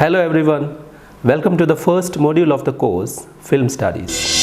Hello everyone, welcome to the first module of the course, Film Studies.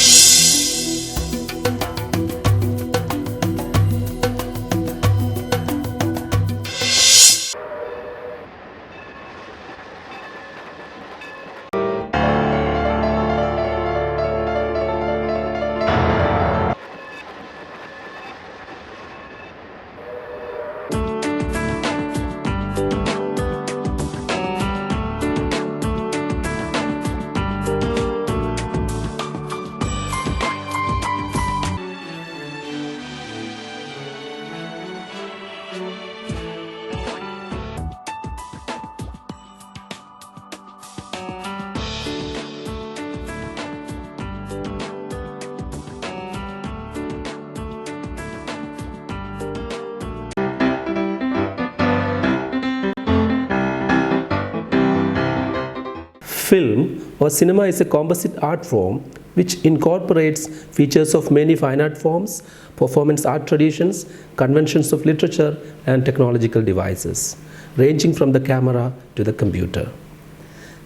Film or cinema is a composite art form which incorporates features of many fine art forms, performance art traditions, conventions of literature, and technological devices, ranging from the camera to the computer.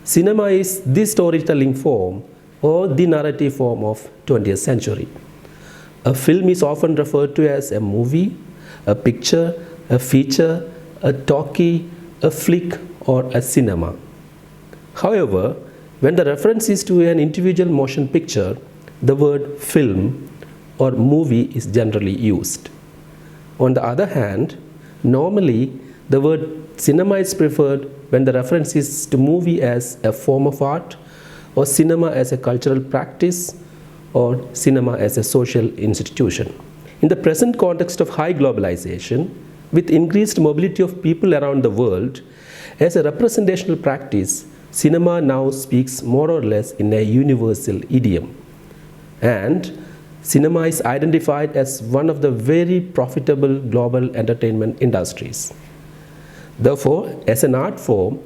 Cinema is the storytelling form or the narrative form of 20th century. A film is often referred to as a movie, a picture, a feature, a talkie, a flick, or a cinema. However, when the reference is to an individual motion picture, the word film or movie is generally used. On the other hand, normally the word cinema is preferred when the reference is to movie as a form of art, or cinema as a cultural practice, or cinema as a social institution. In the present context of high globalization, with increased mobility of people around the world, as a representational practice, cinema now speaks more or less in a universal idiom. And cinema is identified as one of the very profitable global entertainment industries. Therefore, as an art form,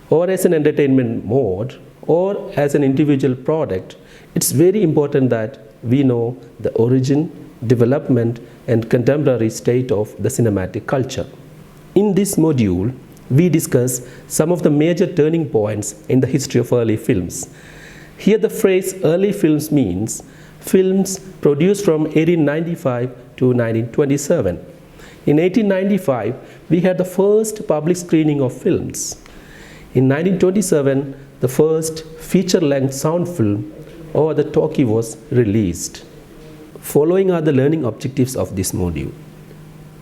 or as an entertainment mode, or as an individual product, it's very important that we know the origin, development, and contemporary state of the cinematic culture. In this module, we discuss some of the major turning points in the history of early films. Here the phrase early films means films produced from 1895 to 1927. In 1895, we had the first public screening of films. In 1927, the first feature-length sound film or the talkie was released. Following are the learning objectives of this module: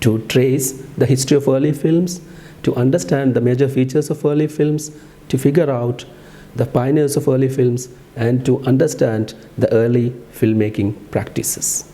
to trace the history of early films, to understand the major features of early films, to figure out the pioneers of early films, and to understand the early filmmaking practices.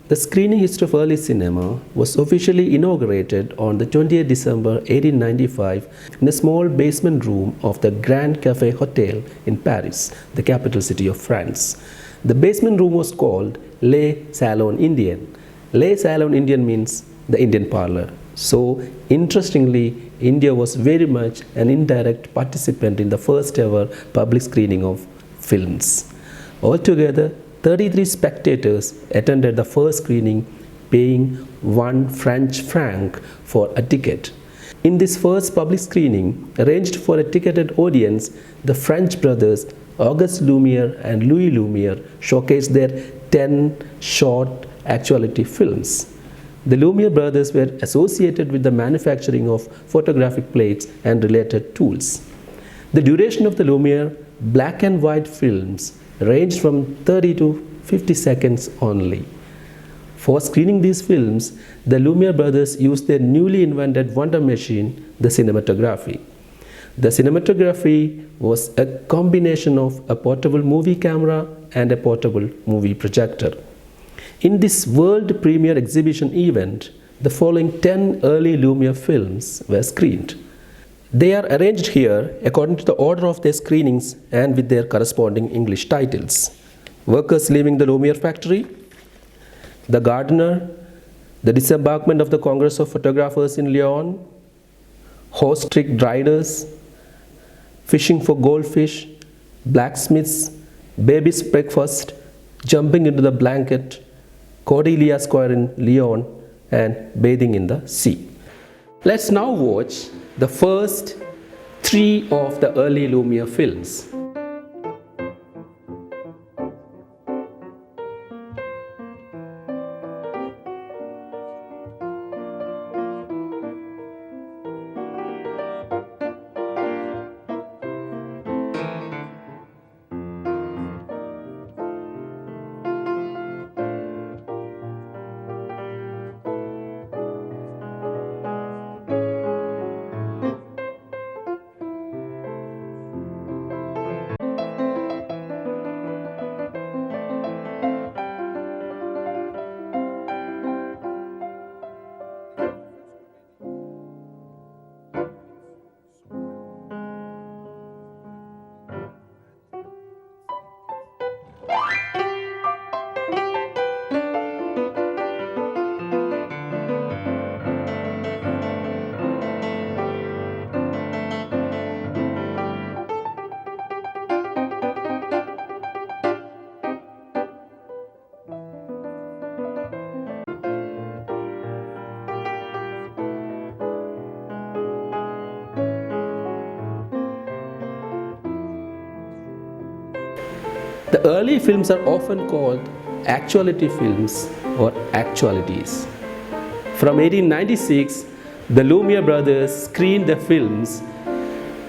The screening history of early cinema was officially inaugurated on the 20th December 1895 in a small basement room of the Grand Café Hotel in Paris, the capital city of France. The basement room was called Les Salons Indiens. Les Salons Indiens means the Indian parlor. So, interestingly, India was very much an indirect participant in the first ever public screening of films. Altogether, 33 spectators attended the first screening, paying 1 French franc for a ticket. In this first public screening, arranged for a ticketed audience, the French brothers Auguste Lumière and Louis Lumière showcased their 10 short actuality films. The Lumière brothers were associated with the manufacturing of photographic plates and related tools. The duration of the Lumière black and white films ranged from 30 to 50 seconds only. For screening these films, the Lumière brothers used their newly invented wonder machine, the cinematography. The cinematography was a combination of a portable movie camera and a portable movie projector. In this world premiere exhibition event, the following 10 early Lumière films were screened. They are arranged here according to the order of their screenings and with their corresponding English titles: Workers Leaving the Lumière Factory, The Gardener, The Disembarkment of the Congress of Photographers in Lyon, Horse-Tricked Riders, Fishing for Goldfish, Blacksmiths, Baby's Breakfast, Jumping into the Blanket, Cordelia Square in Lyon, and Bathing in the Sea. Let's now watch the first three of the early Lumiere films. The early films are often called actuality films or actualities. From 1896, the Lumiere brothers screened the films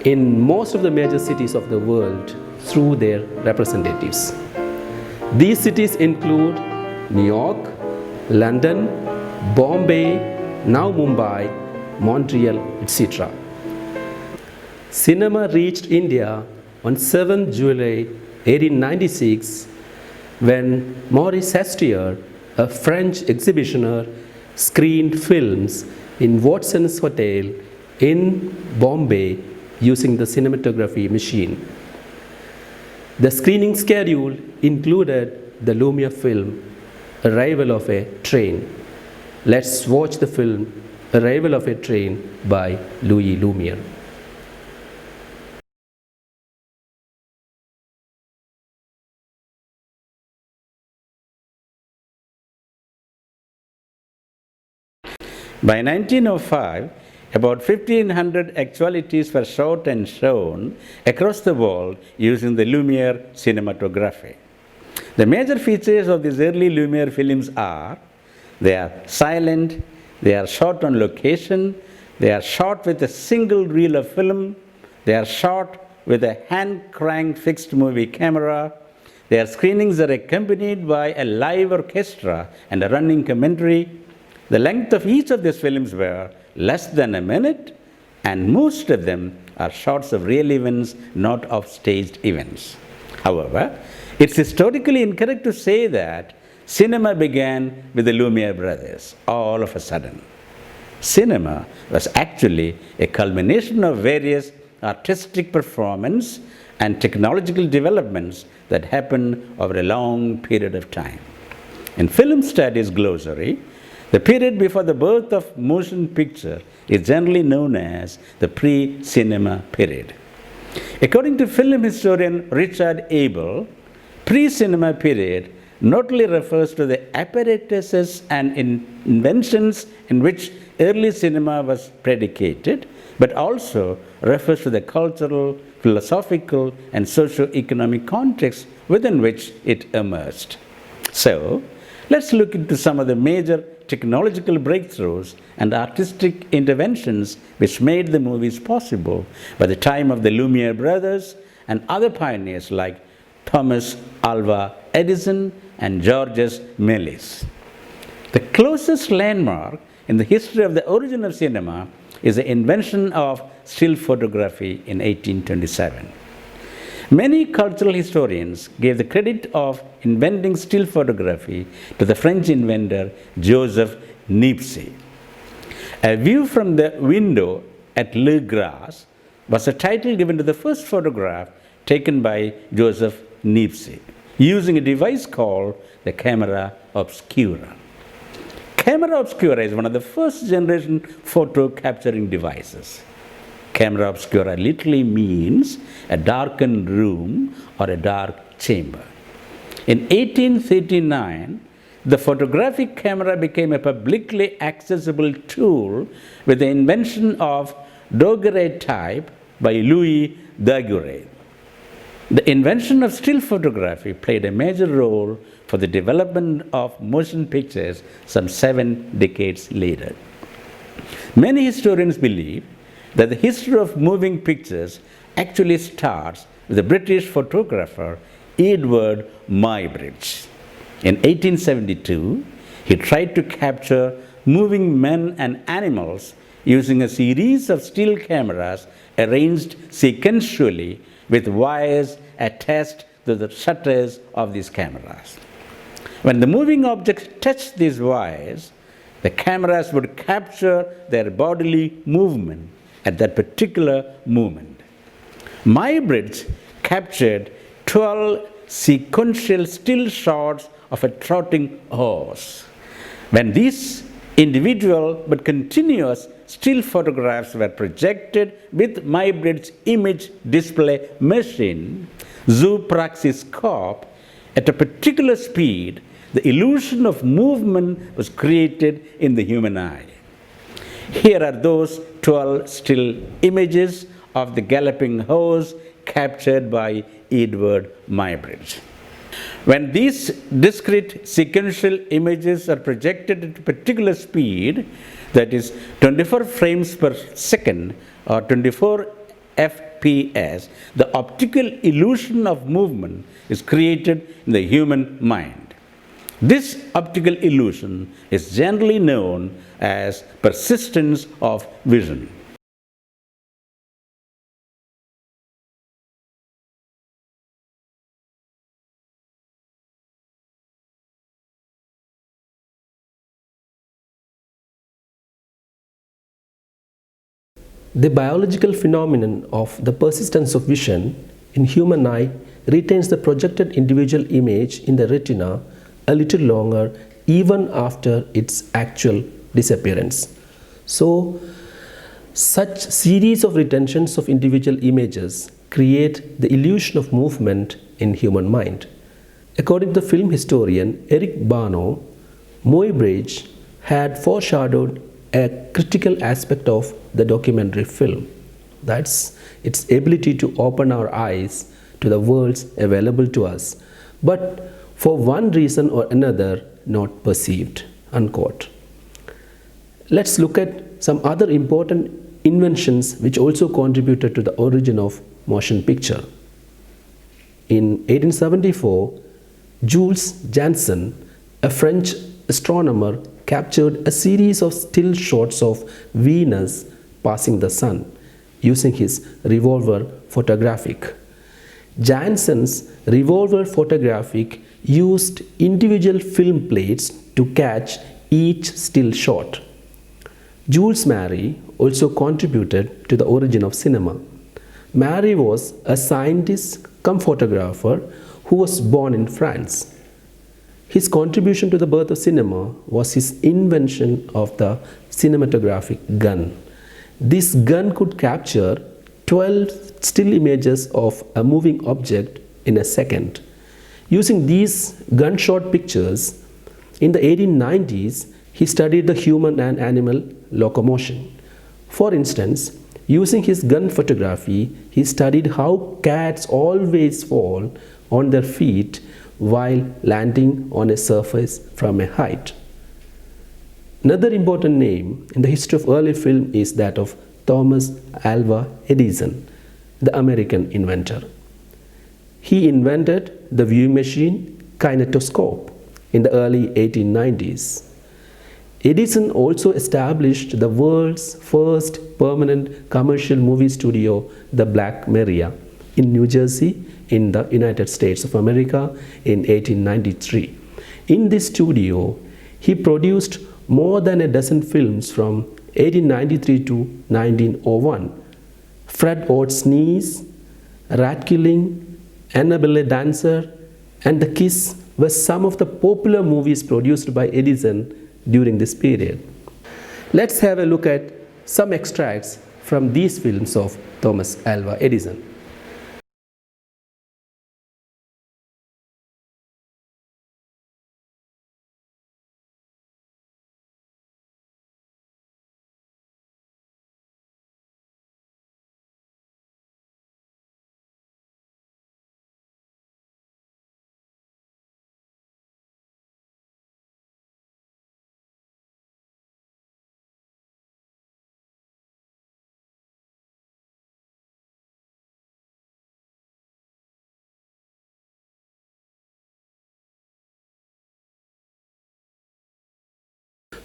in most of the major cities of the world through their representatives. These cities include New York, London, Bombay, now Mumbai, Montreal, etc. Cinema reached India on 7th July 1896 when Maurice Hastier, a French exhibitioner, screened films in Watson's Hotel in Bombay using the cinematography machine. The screening schedule included the Lumiere film Arrival of a Train. Let's watch the film Arrival of a Train by Louis Lumiere. By 1905, about 1,500 actualities were shot and shown across the world using the Lumiere cinematography. The major features of these early Lumiere films are they are silent, they are shot on location, they are shot with a single reel of film, they are shot with a hand-cranked fixed movie camera, their screenings are accompanied by a live orchestra and a running commentary. The length of each of these films were less than a minute, and most of them are shots of real events, not of staged events. However, it's historically incorrect to say that cinema began with the Lumiere brothers all of a sudden. Cinema was actually a culmination of various artistic performance and technological developments that happened over a long period of time. In Film Studies Glossary, the period before the birth of motion picture is generally known as the pre-cinema period. According to film historian Richard Abel, pre-cinema period not only refers to the apparatuses and inventions in which early cinema was predicated, but also refers to the cultural, philosophical, and socio-economic context within which it emerged. So, let's look into some of the major technological breakthroughs and artistic interventions which made the movies possible by the time of the Lumiere brothers and other pioneers like Thomas Alva Edison and Georges Méliès. The closest landmark in the history of the origin of cinema is the invention of still photography in 1827. Many cultural historians gave the credit of inventing still photography to the French inventor Joseph Niepce. A View from the Window at Le Gras was a title given to the first photograph taken by Joseph Niepce, using a device called the camera obscura. Camera obscura is one of the first generation photo capturing devices. Camera obscura literally means a darkened room or a dark chamber. In 1839, the photographic camera became a publicly accessible tool with the invention of daguerreotype by Louis Daguerre. The invention of still photography played a major role for the development of motion pictures some 7 decades later. Many historians believe that the history of moving pictures actually starts with the British photographer Edward Muybridge. In 1872, he tried to capture moving men and animals using a series of still cameras arranged sequentially with wires attached to the shutters of these cameras. When the moving objects touched these wires, the cameras would capture their bodily movement at that particular moment. Muybridge captured 12 sequential still shots of a trotting horse. When these individual but continuous still photographs were projected with Muybridge's image display machine, zoopraxiscope, at a particular speed, the illusion of movement was created in the human eye. Here are those 12 still images of the galloping horse captured by Edward Muybridge. When these discrete sequential images are projected at a particular speed, that is 24 frames per second or 24 FPS, the optical illusion of movement is created in the human mind. This optical illusion is generally known as persistence of vision. The biological phenomenon of the persistence of vision in human eye retains the projected individual image in the retina a little longer even after its actual disappearance. So, such series of retentions of individual images create the illusion of movement in human mind. According to the film historian Eric Bano, Muybridge had foreshadowed a critical aspect of the documentary film. That's its ability to open our eyes to the worlds available to us, but for one reason or another not perceived. Unquote. Let's look at some other important inventions which also contributed to the origin of motion picture. In 1874, Jules Janssen, a French astronomer, captured a series of still shots of Venus passing the sun using his revolver photographic. Janssen's revolver photographic used individual film plates to catch each still shot. Jules Marey also contributed to the origin of cinema. Marey was a scientist cum photographer who was born in France. His contribution to the birth of cinema was his invention of the cinematographic gun. This gun could capture 12 still images of a moving object in a second. Using these gunshot pictures, in the 1890s, he studied the human and animal locomotion. For instance, using his gun photography, he studied how cats always fall on their feet while landing on a surface from a height. Another important name in the history of early film is that of Thomas Alva Edison, the American inventor. He invented the viewing machine kinetoscope in the early 1890s. Edison also established the world's first permanent commercial movie studio, the Black Maria, in New Jersey, in the United States of America in 1893. In this studio, he produced more than a dozen films from 1893 to 1901. Fred Oates' Sneeze, Rat Killing, Annabelle Dancer, and The Kiss were some of the popular movies produced by Edison during this period. Let's have a look at some extracts from these films of Thomas Alva Edison.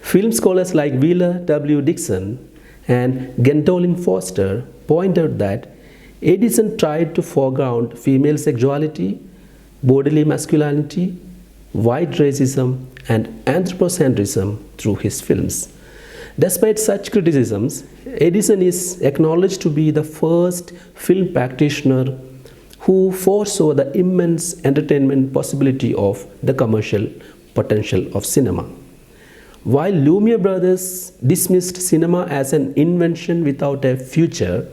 Film scholars like Wheeler W. Dixon and Gentolin Foster point out that Edison tried to foreground female sexuality, bodily masculinity, white racism, and anthropocentrism through his films. Despite such criticisms, Edison is acknowledged to be the first film practitioner who foresaw the immense entertainment possibility of the commercial potential of cinema. While Lumiere brothers dismissed cinema as an invention without a future,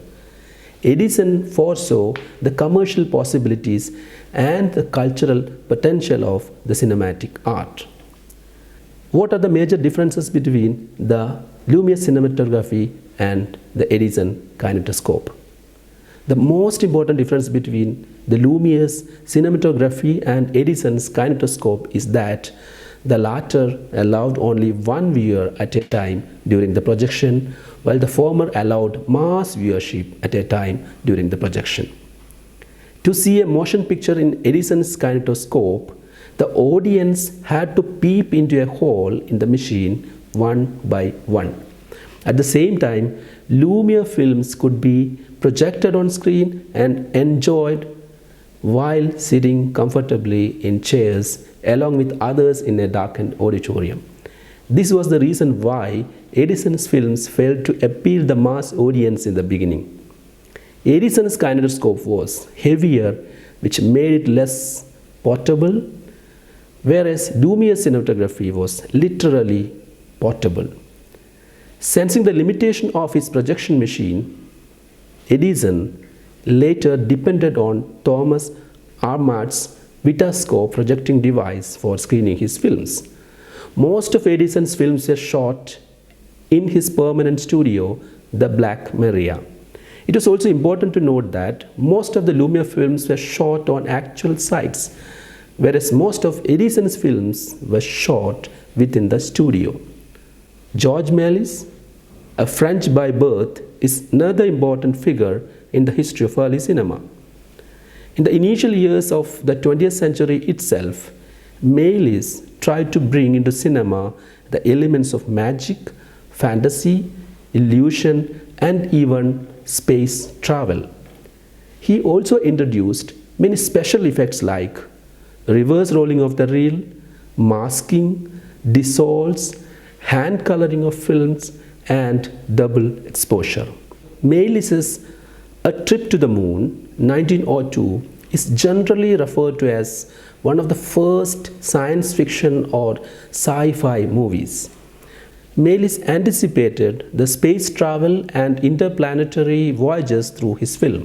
Edison foresaw the commercial possibilities and the cultural potential of the cinematic art. What are the major differences between the Lumiere cinematography and the Edison kinetoscope? The most important difference between the Lumiere's cinematography and Edison's kinetoscope is that the latter allowed only one viewer at a time during the projection, while the former allowed mass viewership at a time during the projection. To see a motion picture in Edison's kinetoscope, the audience had to peep into a hole in the machine one by one. At the same time, Lumiere films could be projected on screen and enjoyed while sitting comfortably in chairs along with others in a darkened auditorium. This was the reason why Edison's films failed to appeal the mass audience in the beginning. Edison's kinetoscope was heavier, which made it less portable, whereas Lumiere's cinematography was literally portable. Sensing the limitation of his projection machine, Edison later depended on Thomas Armat's Vitascope projecting device for screening his films. Most of Edison's films were shot in his permanent studio, the Black Maria. It is also important to note that most of the Lumiere films were shot on actual sites, whereas most of Edison's films were shot within the studio. George Méliès, a French by birth, is another important figure in the history of early cinema. In the initial years of the 20th century itself, Méliès tried to bring into cinema the elements of magic, fantasy, illusion, and even space travel. He also introduced many special effects like reverse rolling of the reel, masking, dissolves, hand coloring of films, and double exposure. Méliès's A Trip to the Moon, 1902, is generally referred to as one of the first science fiction or sci-fi movies. Méliès anticipated the space travel and interplanetary voyages through his film.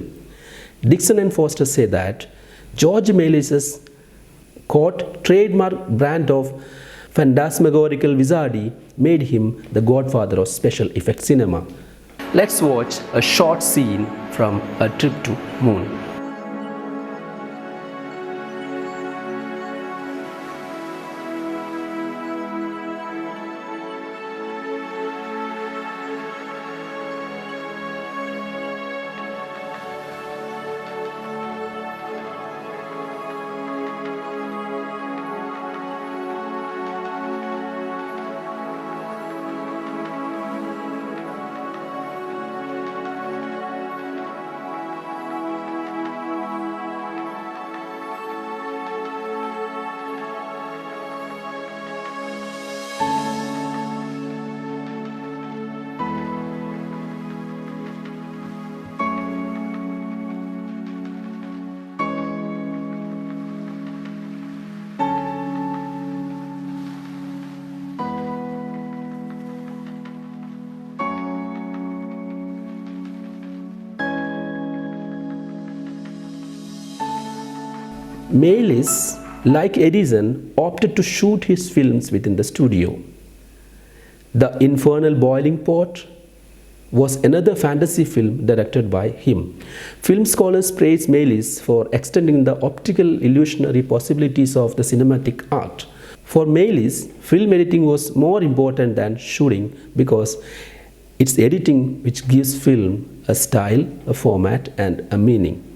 Dixon and Foster say that George Méliès's trademark brand of phantasmagorical wizardry made him the godfather of special effect cinema. Let's watch a short scene from A Trip to Moon. Méliès, like Edison, opted to shoot his films within the studio. The Infernal Boiling Pot was another fantasy film directed by him. Film scholars praise Méliès for extending the optical illusionary possibilities of the cinematic art. For Méliès, film editing was more important than shooting because it's editing which gives film a style, a format, and a meaning.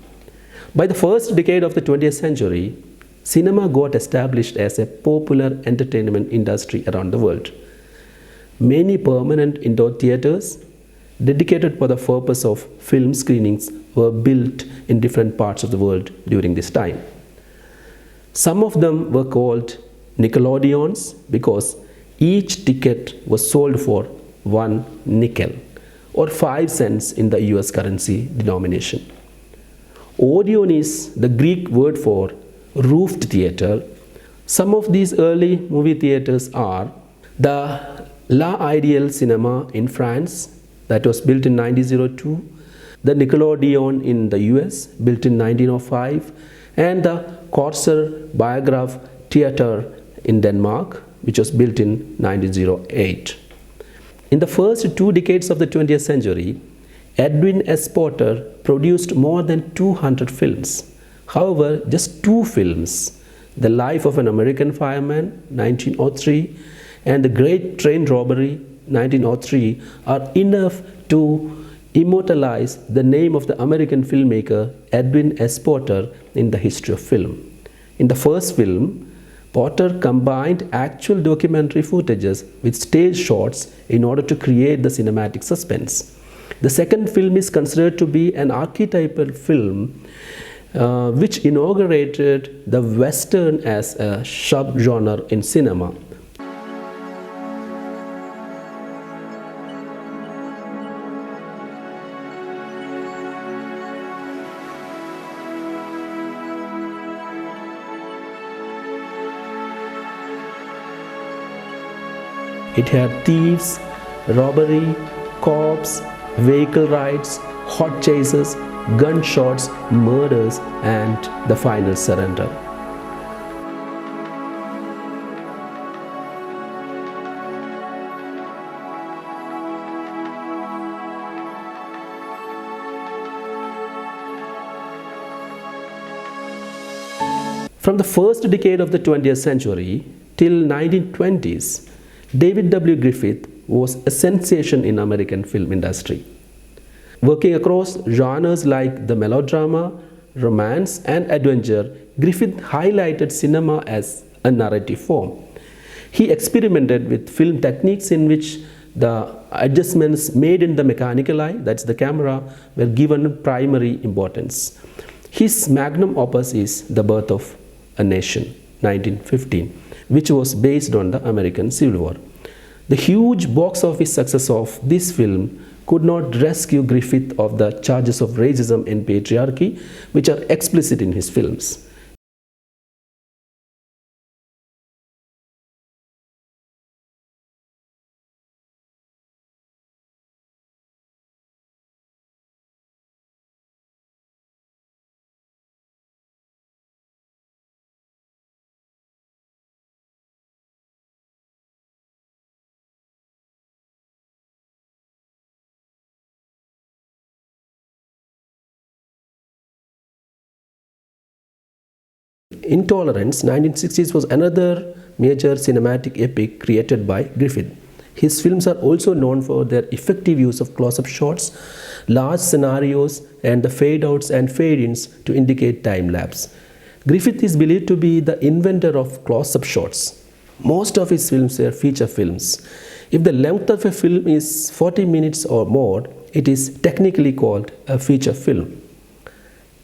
By the first decade of the 20th century, cinema got established as a popular entertainment industry around the world. Many permanent indoor theaters dedicated for the purpose of film screenings were built in different parts of the world during this time. Some of them were called Nickelodeons because each ticket was sold for 1 nickel or 5 cents in the US currency denomination. Odeon is the Greek word for roofed theater. Some of these early movie theaters are the La Ideal Cinema in France, that was built in 1902, the Nickelodeon in the US, built in 1905, and the Corsair Biograph Theater in Denmark, which was built in 1908. In the first 2 decades of the 20th century, Edwin S. Porter produced more than 200 films. However, just 2 films, The Life of an American Fireman, 1903, and The Great Train Robbery, 1903, are enough to immortalize the name of the American filmmaker Edwin S. Porter in the history of film. In the first film, Porter combined actual documentary footages with stage shots in order to create the cinematic suspense. The second film is considered to be an archetypal film which inaugurated the Western as a subgenre in cinema. It had thieves, robbery, cops, vehicle rides, hot chases, gunshots, murders, and the final surrender. From the first decade of the 20th century till 1920s, David W. Griffith was a sensation in American film industry. Working across genres like the melodrama, romance, and adventure, Griffith highlighted cinema as a narrative form. He experimented with film techniques in which the adjustments made in the mechanical eye, that's the camera, were given primary importance. His magnum opus is The Birth of a Nation, 1915, which was based on the American Civil War. The huge box office success of this film could not rescue Griffith of the charges of racism and patriarchy, which are explicit in his films. Intolerance, 1960s, was another major cinematic epic created by Griffith. His films are also known for their effective use of close-up shots, large scenarios, and the fade-outs and fade-ins to indicate time-lapse. Griffith is believed to be the inventor of close-up shots. Most of his films are feature films. If the length of a film is 40 minutes or more, it is technically called a feature film.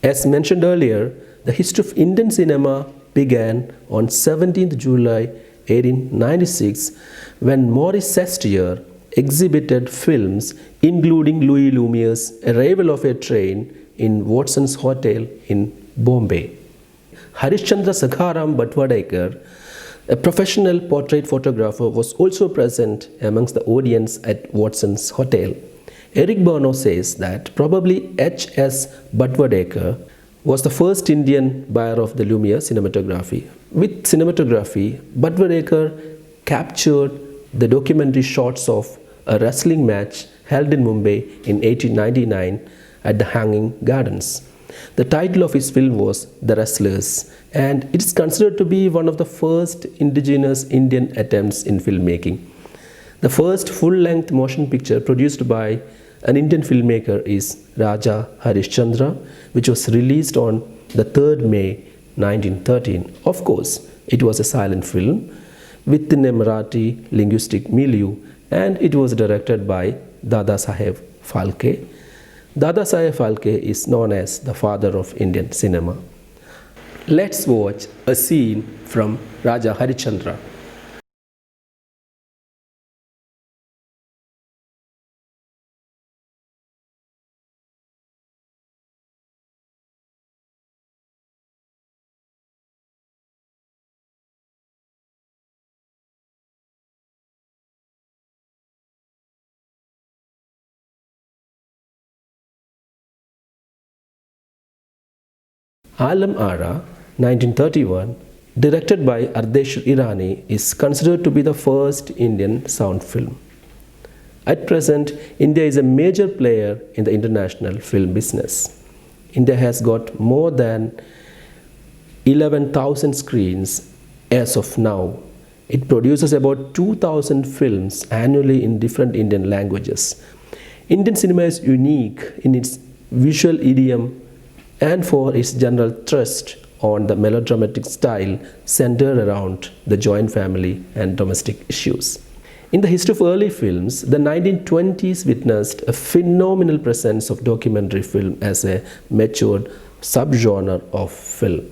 As mentioned earlier, the history of Indian cinema began on 17th July 1896 when Maurice Sestier exhibited films including Louis Lumiere's Arrival of a Train in Watson's Hotel in Bombay. Harishchandra Sakharam Bhatwadekar, a professional portrait photographer, was also present amongst the audience at Watson's Hotel. Eric Bono says that probably H.S. Bhatwadekar was the first Indian buyer of the Lumiere cinematography. With cinematography, Bhatwadekar captured the documentary shots of a wrestling match held in Mumbai in 1899 at the Hanging Gardens. The title of his film was The Wrestlers, and it is considered to be one of the first indigenous Indian attempts in filmmaking. The first full-length motion picture produced by an Indian filmmaker is Raja Harishchandra, which was released on the 3rd May 1913. Of course, it was a silent film within a Marathi linguistic milieu and it was directed by Dada Saheb Phalke. Dada Saheb Phalke is known as the father of Indian cinema. Let's watch a scene from Raja Harichandra. Alam Ara, 1931, directed by Ardeshir Irani, is considered to be the first Indian sound film. At present, India is a major player in the international film business. India has got more than 11,000 screens as of now. It produces about 2,000 films annually in different Indian languages. Indian cinema is unique in its visual idiom and for its general thrust on the melodramatic style centered around the joint family and domestic issues. In the history of early films, the 1920s witnessed a phenomenal presence of documentary film as a matured subgenre of film.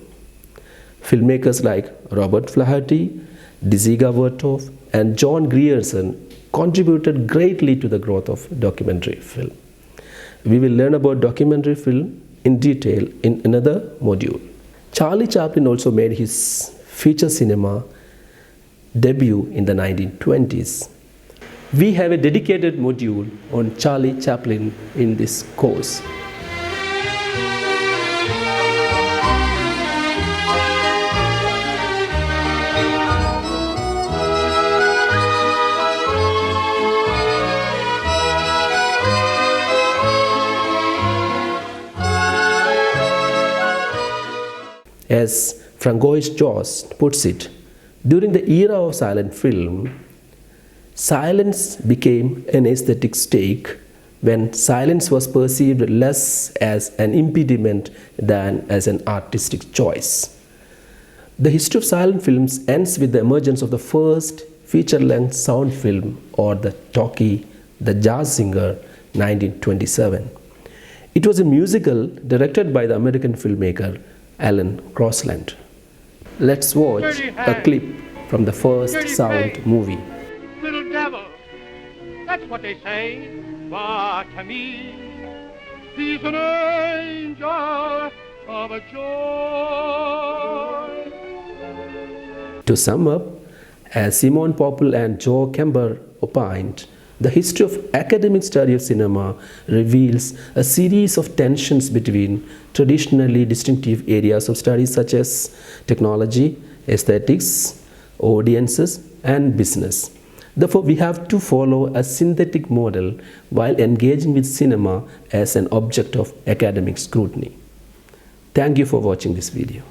Filmmakers like Robert Flaherty, Dziga Vertov, and John Grierson contributed greatly to the growth of documentary film. We will learn about documentary film in detail in another module. Charlie Chaplin also made his feature cinema debut in the 1920s. We have a dedicated module on Charlie Chaplin in this course. As Francois Jost puts it, during the era of silent film, silence became an aesthetic stake when silence was perceived less as an impediment than as an artistic choice. The history of silent films ends with the emergence of the first feature-length sound film, or the talkie, The Jazz Singer, 1927. It was a musical directed by the American filmmaker Alan Crosland. Let's watch a clip from the first sound movie. Little devil, that's what they say, but to me, he's an angel of a joy. To sum up, as Simon Popple and Joe Kemper opined, the history of academic study of cinema reveals a series of tensions between traditionally distinctive areas of study such as technology, aesthetics, audiences, and business. Therefore, we have to follow a synthetic model while engaging with cinema as an object of academic scrutiny. Thank you for watching this video.